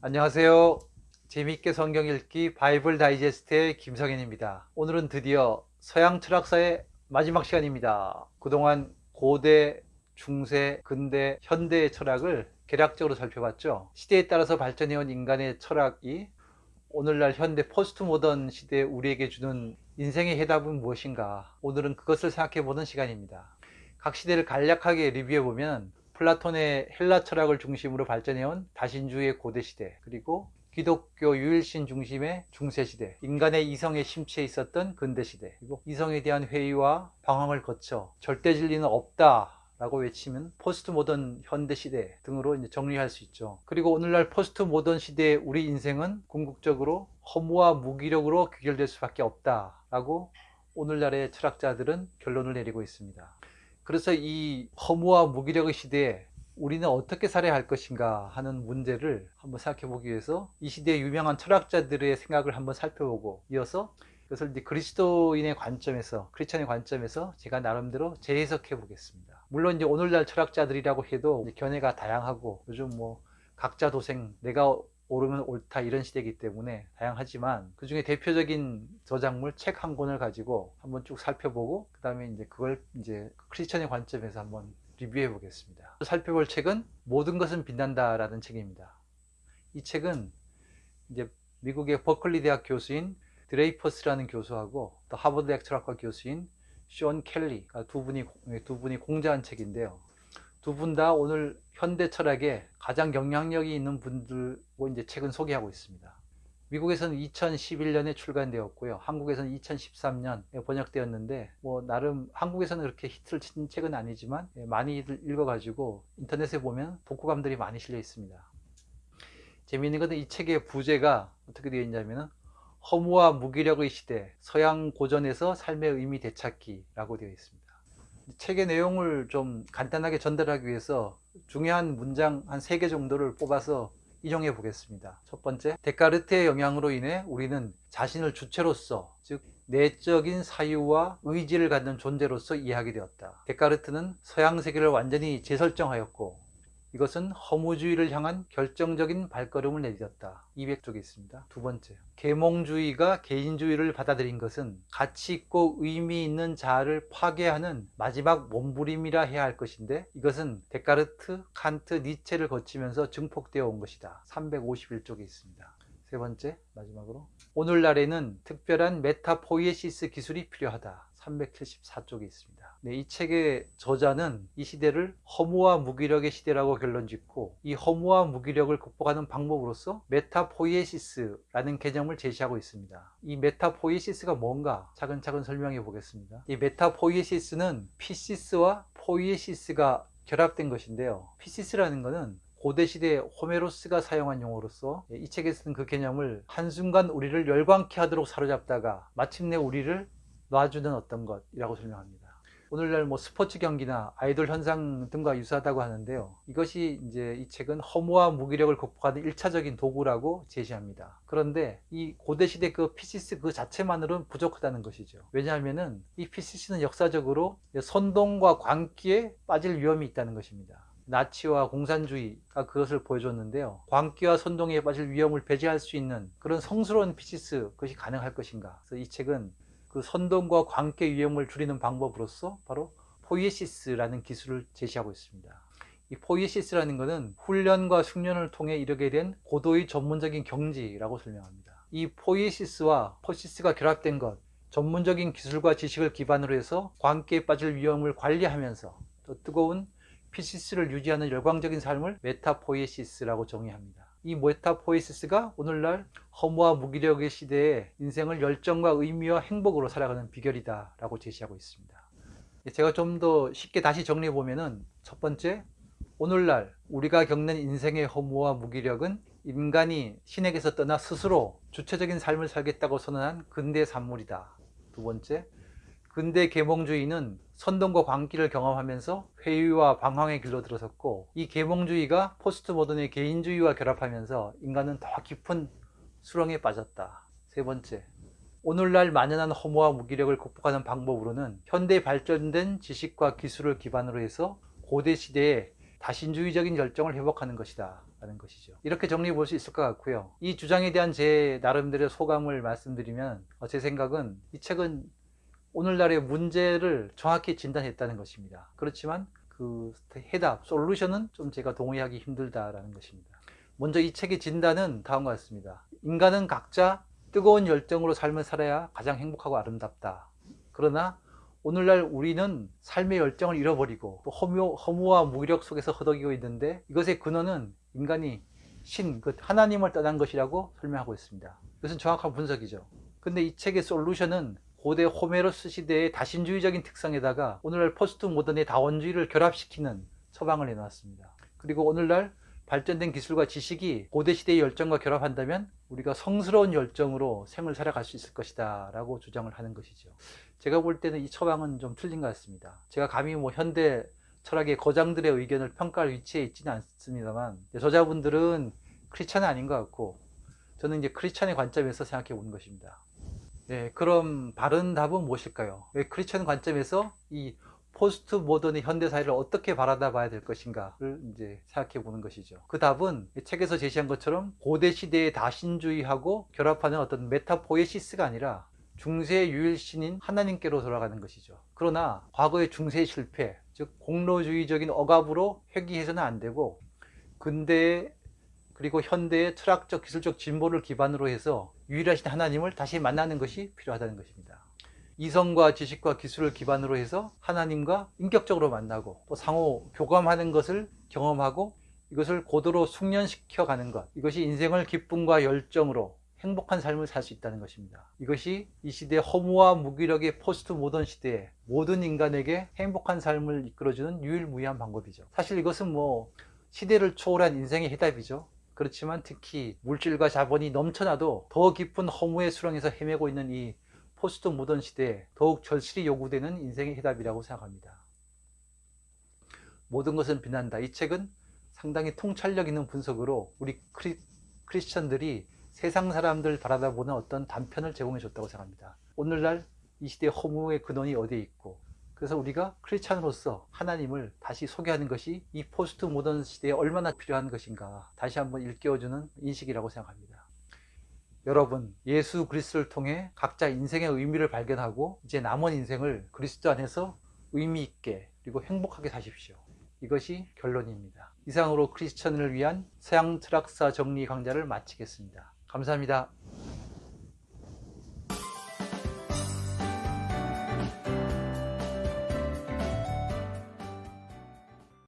안녕하세요. 재미있게 성경 읽기 바이블 다이제스트의 김성현입니다. 오늘은 드디어 서양 철학사의 마지막 시간입니다. 그동안 고대, 중세, 근대, 현대의 철학을 개략적으로 살펴봤죠. 시대에 따라서 발전해온 인간의 철학이 오늘날 현대 포스트 모던 시대에 우리에게 주는 인생의 해답은 무엇인가? 오늘은 그것을 생각해보는 시간입니다. 각 시대를 간략하게 리뷰해보면 플라톤의 헬라 철학을 중심으로 발전해온 다신주의 고대시대, 그리고 기독교 유일신 중심의 중세시대, 인간의 이성에 심취해 있었던 근대시대, 그리고 이성에 대한 회의와 방황을 거쳐 절대 진리는 없다 라고 외치면 포스트 모던 현대 시대 등으로 이제 정리할 수 있죠. 그리고 오늘날 포스트 모던 시대의 우리 인생은 궁극적으로 허무와 무기력으로 귀결될 수밖에 없다 라고 오늘날의 철학자들은 결론을 내리고 있습니다. 그래서 이 허무와 무기력의 시대에 우리는 어떻게 살아야 할 것인가 하는 문제를 한번 생각해 보기 위해서 이 시대의 유명한 철학자들의 생각을 한번 살펴보고, 이어서 그것을 이제 그리스도인의 관점에서, 크리스천의 관점에서 제가 나름대로 재해석해 보겠습니다. 물론 이제 오늘날 철학자들이라고 해도 견해가 다양하고, 요즘 뭐 각자 도생, 내가 옳으면 옳다 이런 시대이기 때문에 다양하지만, 그 중에 대표적인 저작물 책 한 권을 가지고 한번 쭉 살펴보고, 그 다음에 이제 그걸 이제 크리스천의 관점에서 한번 리뷰해 보겠습니다. 살펴볼 책은 모든 것은 빛난다라는 책입니다. 이 책은 이제 미국의 버클리 대학 교수인 드레이퍼스라는 교수하고 또 하버드 대학 철학과 교수인 숀 켈리 두 분이 공자한 책인데요. 두 분 다 오늘 현대 철학에 가장 영향력이 있는 분들고 이제 책은 소개하고 있습니다. 미국에서는 2011년에 출간되었고요. 한국에서는 2013년에 번역되었는데, 뭐 나름 한국에서는 그렇게 히트를 친 책은 아니지만 많이 읽어가지고 인터넷에 보면 독후감들이 많이 실려 있습니다. 재미있는 것은 이 책의 부제가 어떻게 되어 있냐면, 허무와 무기력의 시대, 서양 고전에서 삶의 의미 되찾기라고 되어 있습니다. 책의 내용을 좀 간단하게 전달하기 위해서 중요한 문장 한 3개 정도를 뽑아서 인용해 보겠습니다. 첫 번째, 데카르트의 영향으로 인해 우리는 자신을 주체로서, 즉 내적인 사유와 의지를 갖는 존재로서 이해하게 되었다. 데카르트는 서양 세계를 완전히 재설정하였고, 이것은 허무주의를 향한 결정적인 발걸음을 내딛었다. 200쪽에 있습니다. 두 번째, 계몽주의가 개인주의를 받아들인 것은 가치 있고 의미 있는 자아를 파괴하는 마지막 몸부림이라 해야 할 것인데, 이것은 데카르트, 칸트, 니체를 거치면서 증폭되어 온 것이다. 351쪽에 있습니다. 세 번째, 마지막으로, 오늘날에는 특별한 메타포이에시스 기술이 필요하다. 374쪽에 있습니다. 네, 이 책의 저자는 이 시대를 허무와 무기력의 시대라고 결론짓고, 이 허무와 무기력을 극복하는 방법으로서 메타포이에시스라는 개념을 제시하고 있습니다. 이 메타포이에시스가 뭔가 차근차근 설명해 보겠습니다. 이 메타포이에시스는 피시스와 포이에시스가 결합된 것인데요. 피시스라는 것은 고대시대 호메로스가 사용한 용어로서, 이 책에서는 그 개념을 한순간 우리를 열광케 하도록 사로잡다가 마침내 우리를 놔주는 어떤 것이라고 설명합니다. 오늘날 뭐 스포츠 경기나 아이돌 현상 등과 유사하다고 하는데요. 이것이 이제 이 책은 허무와 무기력을 극복하는 1차적인 도구라고 제시합니다. 그런데 이 고대시대 그 피시스 그 자체만으로는 부족하다는 것이죠. 왜냐하면은 이 피시스는 역사적으로 선동과 광기에 빠질 위험이 있다는 것입니다. 나치와 공산주의가 그것을 보여줬는데요. 광기와 선동에 빠질 위험을 배제할 수 있는 그런 성스러운 피시스, 그것이 가능할 것인가. 그래서 이 책은 그 선동과 광기 위험을 줄이는 방법으로서 바로 포이에시스라는 기술을 제시하고 있습니다. 이 포이에시스라는 것은 훈련과 숙련을 통해 이르게 된 고도의 전문적인 경지라고 설명합니다. 이 포이에시스와 포시스가 결합된 것, 전문적인 기술과 지식을 기반으로 해서 광기에 빠질 위험을 관리하면서 또 뜨거운 피시스를 유지하는 열광적인 삶을 메타포이에시스라고 정의합니다. 이 메타포이시스가 오늘날 허무와 무기력의 시대에 인생을 열정과 의미와 행복으로 살아가는 비결이다 라고 제시하고 있습니다. 제가 좀 더 쉽게 다시 정리해 보면은, 첫 번째, 오늘날 우리가 겪는 인생의 허무와 무기력은 인간이 신에게서 떠나 스스로 주체적인 삶을 살겠다고 선언한 근대 산물이다. 두 번째, 근대 계몽주의는 선동과 광기를 경험하면서 회의와 방황의 길로 들어섰고, 이 계몽주의가 포스트 모던의 개인주의와 결합하면서 인간은 더 깊은 수렁에 빠졌다. 세 번째, 오늘날 만연한 허무와 무기력을 극복하는 방법으로는 현대 발전된 지식과 기술을 기반으로 해서 고대 시대의 다신주의적인 열정을 회복하는 것이다. 라는 것이죠. 이렇게 정리해 볼 수 있을 것 같고요. 이 주장에 대한 제 나름대로의 소감을 말씀드리면 제 생각은 이 책은 오늘날의 문제를 정확히 진단했다는 것입니다. 그렇지만 그 해답, 솔루션은 좀 제가 동의하기 힘들다라는 것입니다. 먼저 이 책의 진단은 다음과 같습니다. 인간은 각자 뜨거운 열정으로 삶을 살아야 가장 행복하고 아름답다. 그러나 오늘날 우리는 삶의 열정을 잃어버리고 또 허무와 무기력 속에서 허덕이고 있는데 이것의 근원은 인간이 하나님을 떠난 것이라고 설명하고 있습니다. 이것은 정확한 분석이죠. 근데 이 책의 솔루션은 고대 호메로스 시대의 다신주의적인 특성에다가 오늘날 포스트 모던의 다원주의를 결합시키는 처방을 내놨습니다. 그리고 오늘날 발전된 기술과 지식이 고대 시대의 열정과 결합한다면 우리가 성스러운 열정으로 생을 살아갈 수 있을 것이다 라고 주장을 하는 것이죠. 제가 볼 때는 이 처방은 좀 틀린 것 같습니다. 제가 감히 현대 철학의 거장들의 의견을 평가할 위치에 있지는 않습니다만 저자분들은 크리스찬은 아닌 것 같고 저는 이제 크리스찬의 관점에서 생각해 보는 것입니다. 네, 그럼 바른 답은 무엇일까요? 왜 크리스천 관점에서 이 포스트 모던의 현대사회를 어떻게 바라다 봐야 될 것인가를 이제 생각해 보는 것이죠. 그 답은 이 책에서 제시한 것처럼 고대 시대의 다신주의하고 결합하는 어떤 메타포에시스가 아니라 중세의 유일신인 하나님께로 돌아가는 것이죠. 그러나 과거의 중세의 실패, 즉 공로주의적인 억압으로 회귀해서는 안 되고 근대의 그리고 현대의 철학적 기술적 진보를 기반으로 해서 유일하신 하나님을 다시 만나는 것이 필요하다는 것입니다. 이성과 지식과 기술을 기반으로 해서 하나님과 인격적으로 만나고 또 상호 교감하는 것을 경험하고 이것을 고도로 숙련시켜 가는 것, 이것이 인생을 기쁨과 열정으로 행복한 삶을 살 수 있다는 것입니다. 이것이 이 시대의 허무와 무기력의 포스트 모던 시대에 모든 인간에게 행복한 삶을 이끌어주는 유일무이한 방법이죠. 사실 이것은 시대를 초월한 인생의 해답이죠. 그렇지만 특히 물질과 자본이 넘쳐나도 더 깊은 허무의 수렁에서 헤매고 있는 이 포스트 모던 시대에 더욱 절실히 요구되는 인생의 해답이라고 생각합니다. 모든 것은 빛난다. 이 책은 상당히 통찰력 있는 분석으로 우리 크리스천들이 세상 사람들 바라다보는 어떤 단편을 제공해 줬다고 생각합니다. 오늘날 이 시대의 허무의 근원이 어디에 있고 그래서 우리가 크리스찬으로서 하나님을 다시 소개하는 것이 이 포스트 모던 시대에 얼마나 필요한 것인가 다시 한번 일깨워주는 인식이라고 생각합니다. 여러분, 예수 그리스도를 통해 각자 인생의 의미를 발견하고 이제 남은 인생을 그리스도 안에서 의미 있게 그리고 행복하게 사십시오. 이것이 결론입니다. 이상으로 크리스천을 위한 서양 철학사 정리 강좌를 마치겠습니다. 감사합니다.